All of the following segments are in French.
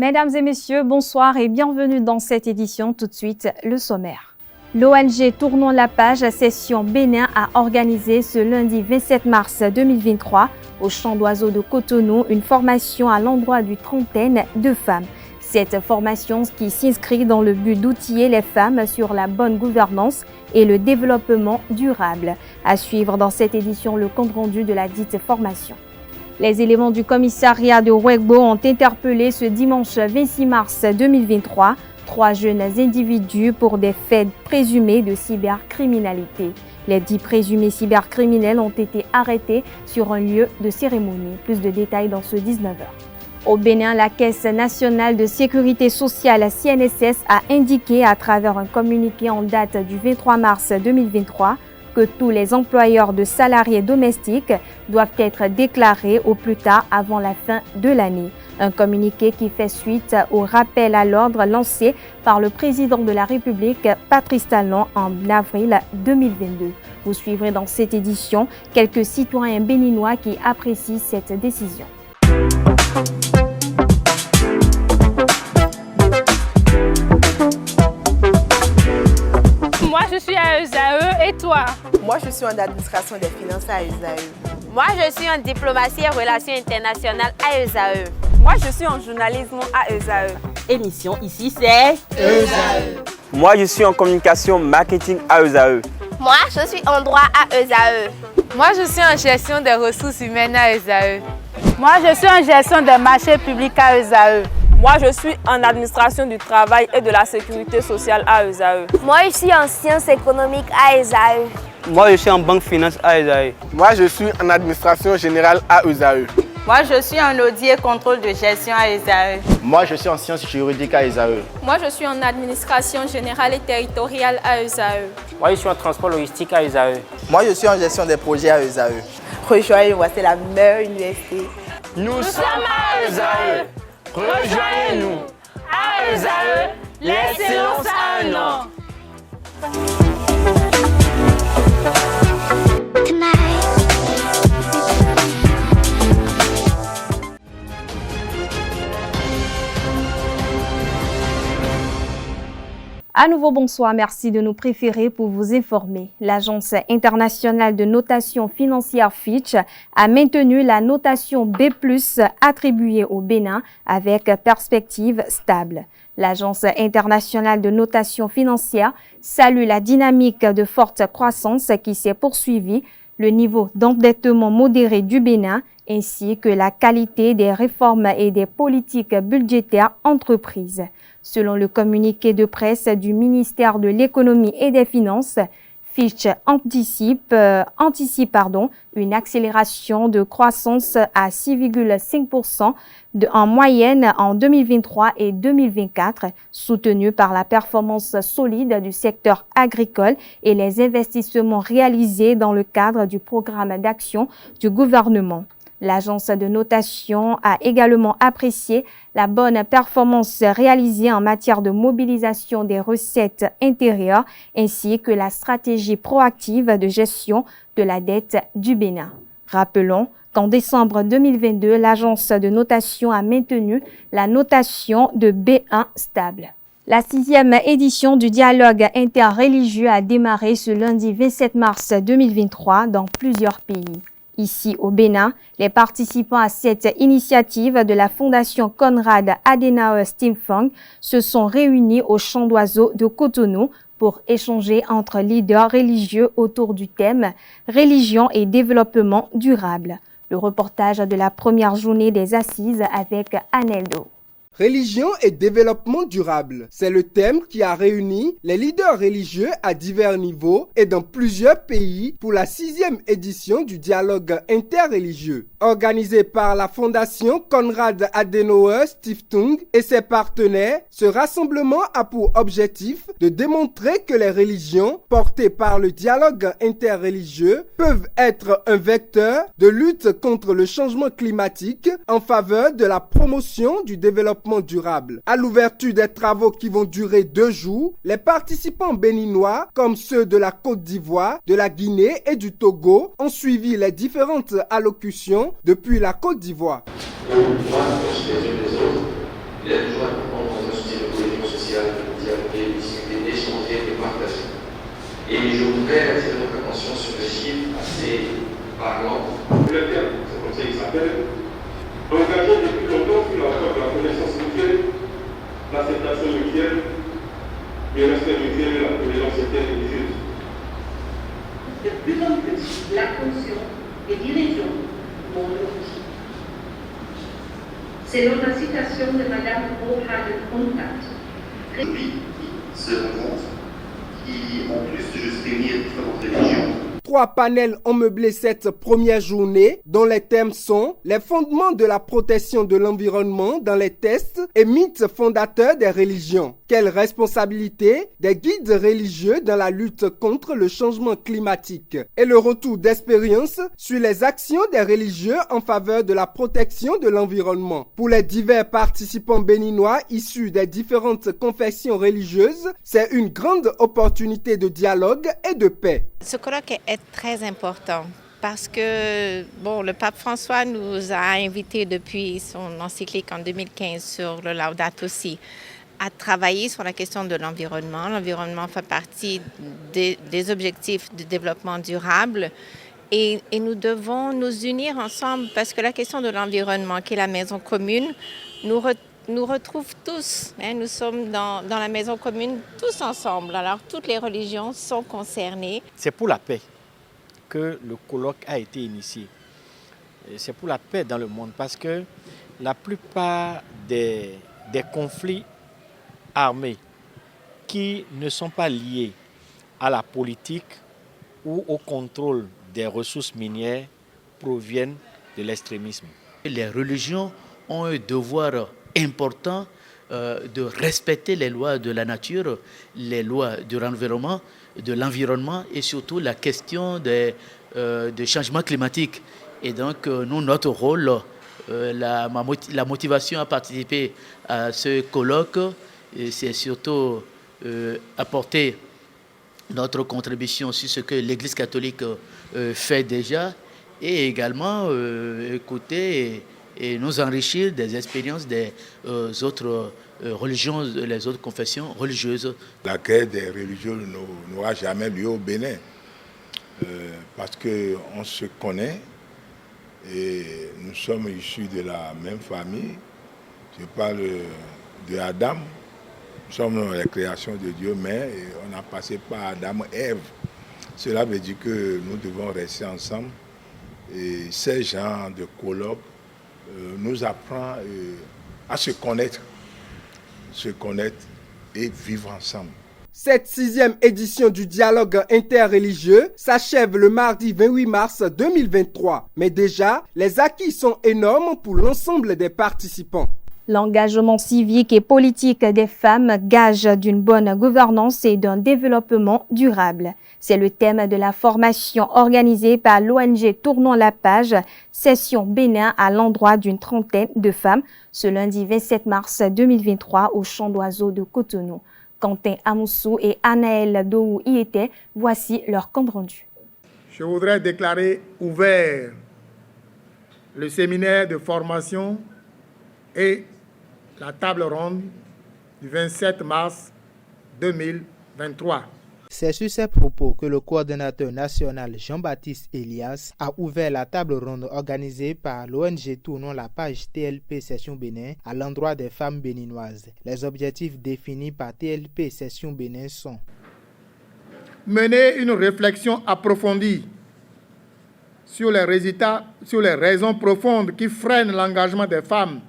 Mesdames et messieurs, bonsoir et bienvenue dans cette édition. Tout de suite, le sommaire. L'ONG Tournons la page Session Bénin a organisé ce lundi 27 mars 2023 au Champ d'Oiseaux de Cotonou une formation à l'endroit d'une trentaine de femmes. Cette formation qui s'inscrit dans le but d'outiller les femmes sur la bonne gouvernance et le développement durable. À suivre dans cette édition le compte-rendu de la dite formation. Les éléments du commissariat de Ouéghbo ont interpellé ce dimanche 26 mars 2023 3 jeunes individus pour des faits présumés de cybercriminalité. Les 10 présumés cybercriminels ont été arrêtés sur un lieu de cérémonie. Plus de détails dans ce 19h. Au Bénin, la Caisse nationale de sécurité sociale CNSS a indiqué à travers un communiqué en date du 23 mars 2023 que tous les employeurs de salariés domestiques doivent être déclarés au plus tard avant la fin de l'année. Un communiqué qui fait suite au rappel à l'ordre lancé par le président de la République, Patrice Talon, en avril 2022. Vous suivrez dans cette édition quelques citoyens béninois qui apprécient cette décision. Moi, je suis à ESAE et toi? Moi, je suis en administration des finances à ESAE. Moi, je suis en diplomatie et relations internationales à ESAE. Moi, je suis en journalisme à ESAE. Émission ici, c'est ESAE. Moi, je suis en communication marketing à ESAE. Moi, je suis en droit à ESAE. Moi, je suis en gestion des ressources humaines à ESAE. Moi, je suis en gestion des marchés publics à ESAE. Moi, je suis en administration du travail et de la sécurité sociale à ESAE. Moi, je suis en sciences économiques à ESAE. Moi, je suis en banque finance à ESAE. Moi, je suis en administration générale à ESAE. Moi, je suis en audit et contrôle de gestion à ESAE. Moi, je suis en sciences juridiques à ESAE. Moi, je suis en administration générale et territoriale à ESAE. Moi, je suis en transport logistique à ESAE. Moi, je suis en gestion des projets à ESAE. Rejoignez-moi, c'est la meilleure université. Nous sommes à ESAE. Rejoignez-nous. À ESAE, l'excellence a un nom. À nouveau, bonsoir. Merci de nous préférer pour vous informer. L'Agence internationale de notation financière Fitch a maintenu la notation B+ attribuée au Bénin avec perspective stable. L'Agence internationale de notation financière salue la dynamique de forte croissance qui s'est poursuivie, le niveau d'endettement modéré du Bénin ainsi que la qualité des réformes et des politiques budgétaires entreprises. Selon le communiqué de presse du ministère de l'Économie et des Finances, Fitch anticipe une accélération de croissance à 6,5% en moyenne en 2023 et 2024, soutenue par la performance solide du secteur agricole et les investissements réalisés dans le cadre du programme d'action du gouvernement. L'agence de notation a également apprécié la bonne performance réalisée en matière de mobilisation des recettes intérieures ainsi que la stratégie proactive de gestion de la dette du Bénin. Rappelons qu'en décembre 2022, l'agence de notation a maintenu la notation de B1 stable. La 6e édition du dialogue interreligieux a démarré ce lundi 27 mars 2023 dans plusieurs pays. Ici au Bénin, les participants à cette initiative de la Fondation Konrad Adenauer Stiftung se sont réunis au Champ d'Oiseaux de Cotonou pour échanger entre leaders religieux autour du thème « Religion et développement durable ». Le reportage de la première journée des assises avec Aneldo. Religion et développement durable, c'est le thème qui a réuni les leaders religieux à divers niveaux et dans plusieurs pays pour la 6e édition du dialogue interreligieux. Organisé par la Fondation Konrad Adenauer Stiftung et ses partenaires, ce rassemblement a pour objectif de démontrer que les religions portées par le dialogue interreligieux peuvent être un vecteur de lutte contre le changement climatique en faveur de la promotion du développement durable. À l'ouverture des travaux qui vont durer 2 jours, les participants béninois, comme ceux de la Côte d'Ivoire, de la Guinée et du Togo, ont suivi les différentes allocutions depuis la Côte d'Ivoire. Il est toujours important dans un souci de cohésion sociale de dialoguer, discuter, d'échanger, de partager. Et je voudrais attirer votre attention sur le chiffre assez parlant. Le terme, c'est comme ça qu'il s'appelle, engagé depuis longtemps sur la voie de la connaissance mutuelle, l'acceptation mutuelle, le respect mutuel et la tolérance interreligieuse. De plus en plus, la conscience des dirigeants monte. Selon la citation de Mme Rohan-Contact, oui, se rend compte qui, en plus de juste réunir différentes religions, 3 panels ont meublé cette première journée dont les thèmes sont les fondements de la protection de l'environnement dans les tests et mythes fondateurs des religions. Quelle responsabilité des guides religieux dans la lutte contre le changement climatique et le retour d'expérience sur les actions des religieux en faveur de la protection de l'environnement. Pour les divers participants béninois issus des différentes confessions religieuses, c'est une grande opportunité de dialogue et de paix. Ce colloque est très important parce que le pape François nous a invités depuis son encyclique en 2015 sur le Laudato Si à travailler sur la question de l'environnement. L'environnement fait partie des objectifs de développement durable et nous devons nous unir ensemble parce que la question de l'environnement, qui est la maison commune, nous retrouve tous. Nous sommes dans la maison commune tous ensemble. Alors toutes les religions sont concernées. C'est pour la paix que le colloque a été initié. C'est pour la paix dans le monde parce que la plupart des conflits armés qui ne sont pas liés à la politique ou au contrôle des ressources minières proviennent de l'extrémisme. Les religions ont un devoir important de respecter les lois de la nature, les lois de l'environnement et surtout la question de changement climatique. Et donc, nous, notre rôle, la motivation à participer à ce colloque, c'est surtout apporter notre contribution sur ce que l'Église catholique fait déjà et également écouter et nous enrichir des expériences des autres religions, les autres confessions religieuses. La guerre des religions n'aura jamais lieu au Bénin parce qu'on se connaît et nous sommes issus de la même famille. Je parle de Adam, nous sommes la création de Dieu, mais on a passé par Adam et Ève. Cela veut dire que nous devons rester ensemble et ces genres de colloques nous apprend à se connaître et vivre ensemble. Cette 6e édition du dialogue interreligieux s'achève le mardi 28 mars 2023. Mais déjà, les acquis sont énormes pour l'ensemble des participants. L'engagement civique et politique des femmes gage d'une bonne gouvernance et d'un développement durable. C'est le thème de la formation organisée par l'ONG Tournons la page, session Bénin à l'endroit d'une trentaine de femmes, ce lundi 27 mars 2023 au Champ d'Oiseaux de Cotonou. Quentin Amoussou et Anaël Doou y étaient. Voici leur compte rendu. Je voudrais déclarer ouvert le séminaire de formation et la table ronde du 27 mars 2023. C'est sur ces propos que le coordonnateur national Jean-Baptiste Elias a ouvert la table ronde organisée par l'ONG Tournons la page TLP Session Bénin à l'endroit des femmes béninoises. Les objectifs définis par TLP Session Bénin sont: mener une réflexion approfondie sur les raisons profondes qui freinent l'engagement des femmes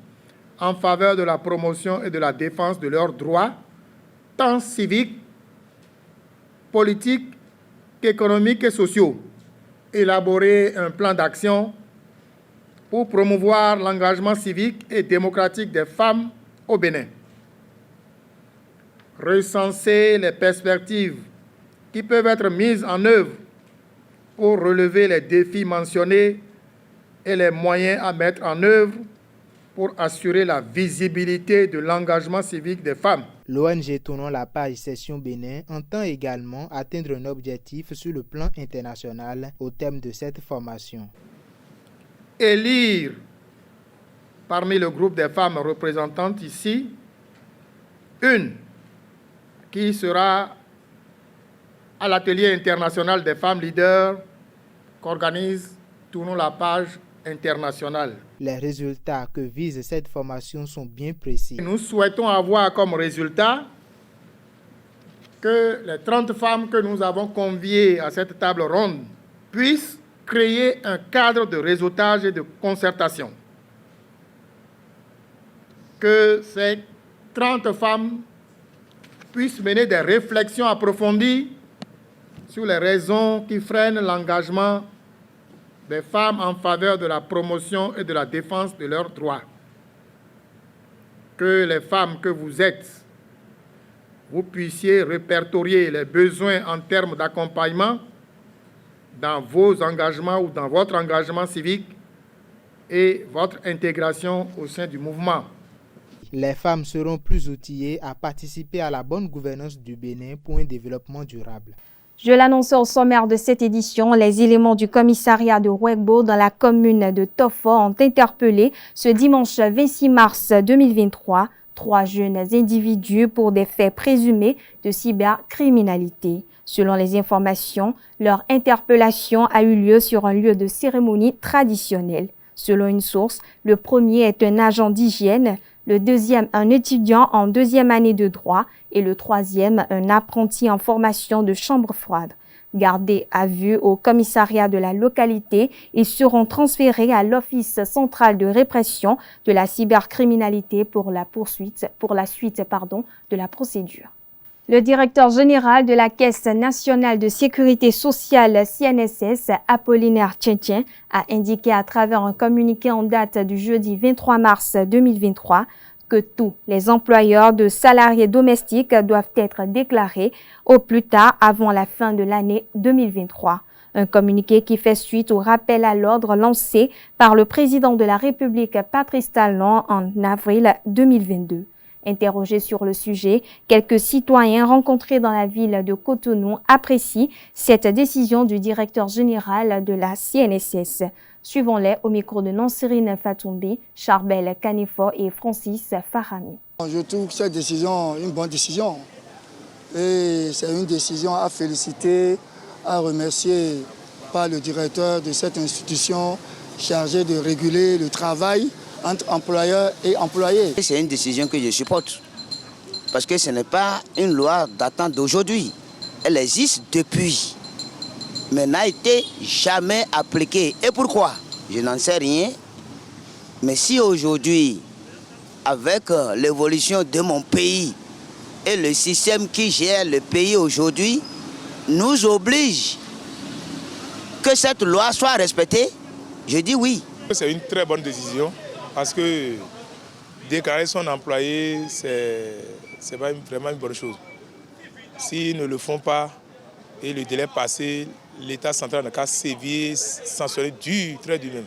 en faveur de la promotion et de la défense de leurs droits, tant civiques, politiques qu'économiques et sociaux. Élaborer un plan d'action pour promouvoir l'engagement civique et démocratique des femmes au Bénin. Recenser les perspectives qui peuvent être mises en œuvre pour relever les défis mentionnés et les moyens à mettre en œuvre pour assurer la visibilité de l'engagement civique des femmes. L'ONG Tournons la page Session Bénin entend également atteindre un objectif sur le plan international au thème de cette formation. Élire parmi le groupe des femmes représentantes ici, une qui sera à l'atelier international des femmes leaders qu'organise Tournons la page internationale. Les résultats que vise cette formation sont bien précis. Nous souhaitons avoir comme résultat que les 30 femmes que nous avons conviées à cette table ronde puissent créer un cadre de réseautage et de concertation. Que ces 30 femmes puissent mener des réflexions approfondies sur les raisons qui freinent l'engagement des femmes en faveur de la promotion et de la défense de leurs droits. Que les femmes que vous êtes, vous puissiez répertorier les besoins en termes d'accompagnement dans vos engagements ou dans votre engagement civique et votre intégration au sein du mouvement. Les femmes seront plus outillées à participer à la bonne gouvernance du Bénin pour un développement durable. Je l'annonçais au sommaire de cette édition, les éléments du commissariat de Rouegbo dans la commune de Tofo ont interpellé ce dimanche 26 mars 2023 3 jeunes individus pour des faits présumés de cybercriminalité. Selon les informations, leur interpellation a eu lieu sur un lieu de cérémonie traditionnelle. Selon une source, le premier est un agent d'hygiène, le deuxième un étudiant en 2e année de droit et le troisième un apprenti en formation de chambre froide. Gardés à vue au commissariat de la localité, ils seront transférés à l'Office central de répression de la cybercriminalité pour la suite de la procédure. Le directeur général de la Caisse nationale de sécurité sociale CNSS, Apollinaire Tchentchen, a indiqué à travers un communiqué en date du jeudi 23 mars 2023 que tous les employeurs de salariés domestiques doivent être déclarés au plus tard avant la fin de l'année 2023. Un communiqué qui fait suite au rappel à l'ordre lancé par le président de la République, Patrice Talon, en avril 2022. Interrogés sur le sujet, quelques citoyens rencontrés dans la ville de Cotonou apprécient cette décision du directeur général de la CNSS. Suivons-les au micro de Nansirine Fatoumbi, Charbel Kanifo et Francis Farami. Je trouve cette décision une bonne décision. Et c'est une décision à féliciter, à remercier par le directeur de cette institution chargée de réguler le travail entre employeurs et employés. C'est une décision que je supporte, parce que ce n'est pas une loi datant d'aujourd'hui. Elle existe depuis, mais n'a été jamais appliquée. Et pourquoi? Je n'en sais rien. Mais si aujourd'hui, avec l'évolution de mon pays et le système qui gère le pays aujourd'hui, nous oblige que cette loi soit respectée, je dis oui. C'est une très bonne décision. Parce que déclarer son employé, c'est vraiment une bonne chose. S'ils ne le font pas et le délai passé, l'État central n'a qu'à sévir, sanctionner très dur même.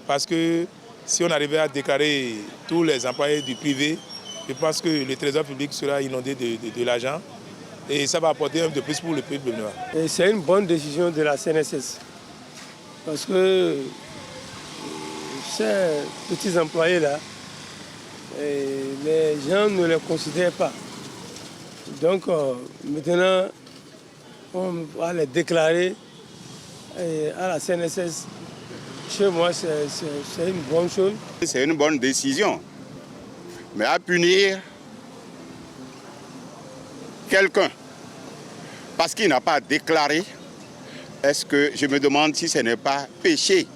Parce que si on arrivait à déclarer tous les employés du privé, je pense que le trésor public sera inondé de l'argent et ça va apporter un de plus pour le peuple béninois. C'est une bonne décision de la CNSS parce que ces petits employés-là, les gens ne les considèrent pas. Donc maintenant, on va les déclarer à la CNSS. Chez moi, c'est une bonne chose. C'est une bonne décision. Mais à punir quelqu'un parce qu'il n'a pas déclaré, est-ce que je me demande si ce n'est pas péché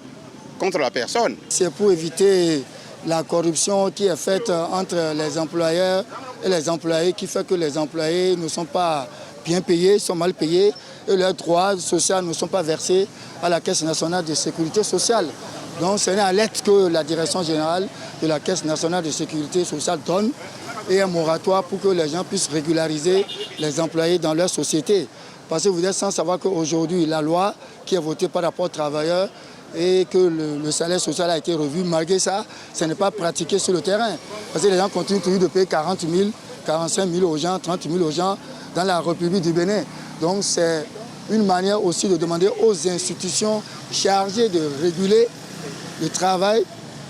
contre la personne? C'est pour éviter la corruption qui est faite entre les employeurs et les employés, qui fait que les employés ne sont pas bien payés, sont mal payés et leurs droits sociaux ne sont pas versés à la Caisse nationale de sécurité sociale. Donc c'est une lettre que la direction générale de la Caisse nationale de sécurité sociale donne et un moratoire pour que les gens puissent régulariser les employés dans leur société. Parce que vous êtes sans savoir qu'aujourd'hui, la loi qui est votée par rapport aux travailleurs et que le salaire social a été revu, malgré ça, ce n'est pas pratiqué sur le terrain. Parce que les gens continuent toujours de payer 40 000, 45 000 aux gens, 30 000 aux gens dans la République du Bénin. Donc c'est une manière aussi de demander aux institutions chargées de réguler le travail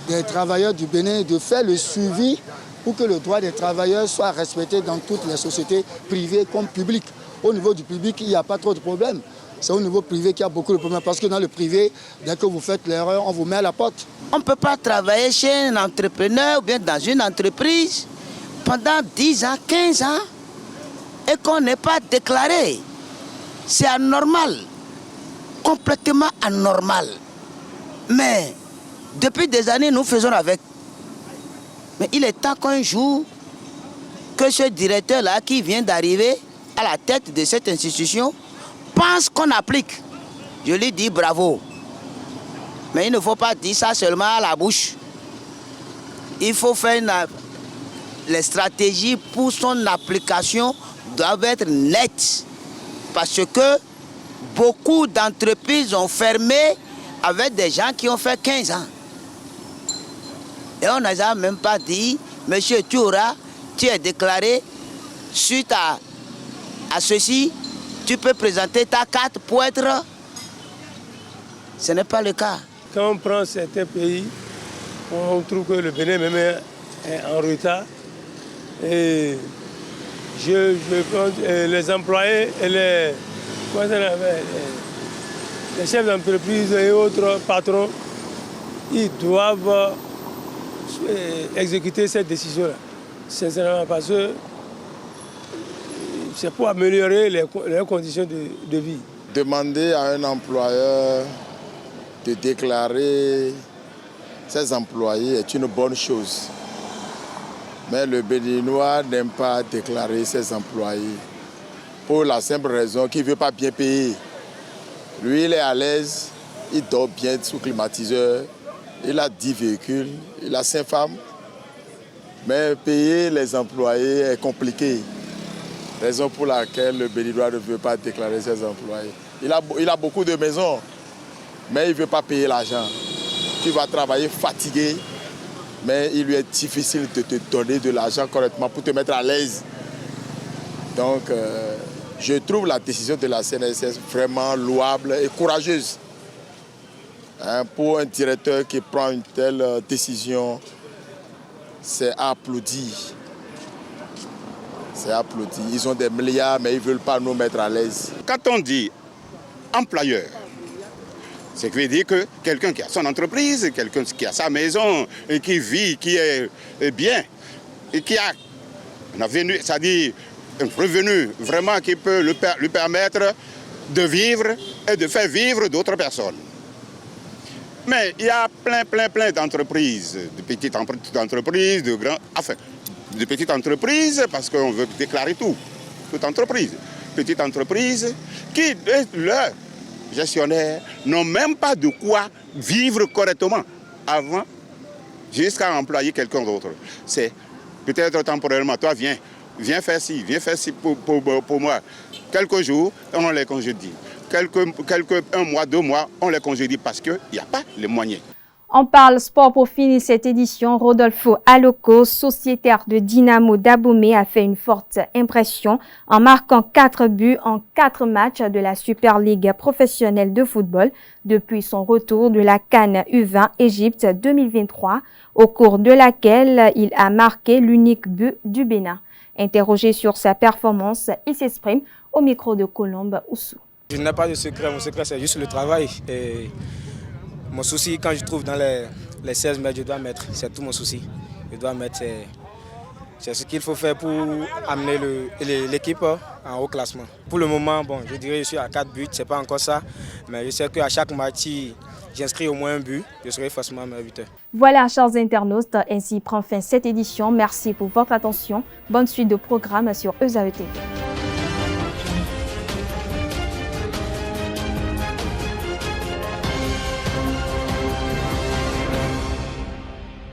des travailleurs du Bénin de faire le suivi pour que le droit des travailleurs soit respecté dans toutes les sociétés privées comme publiques. Au niveau du public, il n'y a pas trop de problèmes. C'est au niveau privé qu'il y a beaucoup de problèmes parce que dans le privé, dès que vous faites l'erreur, on vous met à la porte. On ne peut pas travailler chez un entrepreneur ou bien dans une entreprise pendant 10 ans, 15 ans et qu'on n'est pas déclaré. C'est anormal, complètement anormal. Mais depuis des années, nous faisons avec. Mais il est temps qu'un jour, que ce directeur-là qui vient d'arriver à la tête de cette institution pense qu'on applique. Je lui dis bravo. Mais il ne faut pas dire ça seulement à la bouche. Il faut faire les stratégies pour son application doivent être nettes. Parce que beaucoup d'entreprises ont fermé avec des gens qui ont fait 15 ans. Et on n'a même pas dit, monsieur Toura, tu es déclaré suite à ceci, tu peux présenter ta carte pour être... Ce n'est pas le cas. Quand on prend certains pays, on trouve que le Bénin même est en retard. Et je pense les employés et les chefs d'entreprise et autres patrons, ils doivent exécuter cette décision-là. Sincèrement, parce que c'est pour améliorer leurs conditions de vie. Demander à un employeur de déclarer ses employés est une bonne chose. Mais le Béninois n'aime pas déclarer ses employés pour la simple raison qu'il ne veut pas bien payer. Lui, il est à l'aise, il dort bien sous climatiseur, il a 10 véhicules, il a 5 femmes. Mais payer les employés est compliqué. Raison pour laquelle le Béninois ne veut pas déclarer ses employés. Il a beaucoup de maisons, mais il ne veut pas payer l'argent. Tu vas travailler fatigué, mais il lui est difficile de te donner de l'argent correctement pour te mettre à l'aise. Donc, je trouve la décision de la CNSS vraiment louable et courageuse. Pour un directeur qui prend une telle décision, c'est applaudi. C'est applaudi. Ils ont des milliards, mais ils ne veulent pas nous mettre à l'aise. Quand on dit employeur, c'est que veut dire que quelqu'un qui a son entreprise, quelqu'un qui a sa maison, et qui vit, qui est bien, et qui a un revenu, c'est-à-dire un revenu vraiment qui peut lui permettre de vivre et de faire vivre d'autres personnes. Mais il y a plein d'entreprises, de petites entreprises, de grandes, enfin, de petites entreprises, parce qu'on veut déclarer tout, toute entreprise. Petites entreprises qui, leurs gestionnaires, n'ont même pas de quoi vivre correctement avant, jusqu'à employer quelqu'un d'autre. C'est peut-être temporairement, toi viens faire ci pour moi. Quelques jours, on les congédie. Un mois, 2 mois, on les congédie parce qu'il n'y a pas les moyens. On parle sport pour finir cette édition. Rodolfo Aloko, sociétaire de Dynamo d'Abomey, a fait une forte impression en marquant 4 buts en 4 matchs de la Super League professionnelle de football depuis son retour de la CAN U20 Égypte 2023, au cours de laquelle il a marqué l'unique but du Bénin. Interrogé sur sa performance, il s'exprime au micro de Colombe Oussou. Je n'ai pas de secret, mon secret c'est juste le travail. Et mon souci, quand je trouve dans les 16 mètres, je dois mettre, c'est tout mon souci. Je dois mettre, c'est ce qu'il faut faire pour amener l'équipe en haut classement. Pour le moment, bon, je dirais que je suis à 4 buts, c'est pas encore ça, mais je sais qu'à chaque match, si j'inscris au moins un but, je serai forcément meilleur buteur. Voilà, chers internautes, ainsi prend fin cette édition. Merci pour votre attention. Bonne suite de programmes sur EZAE TV.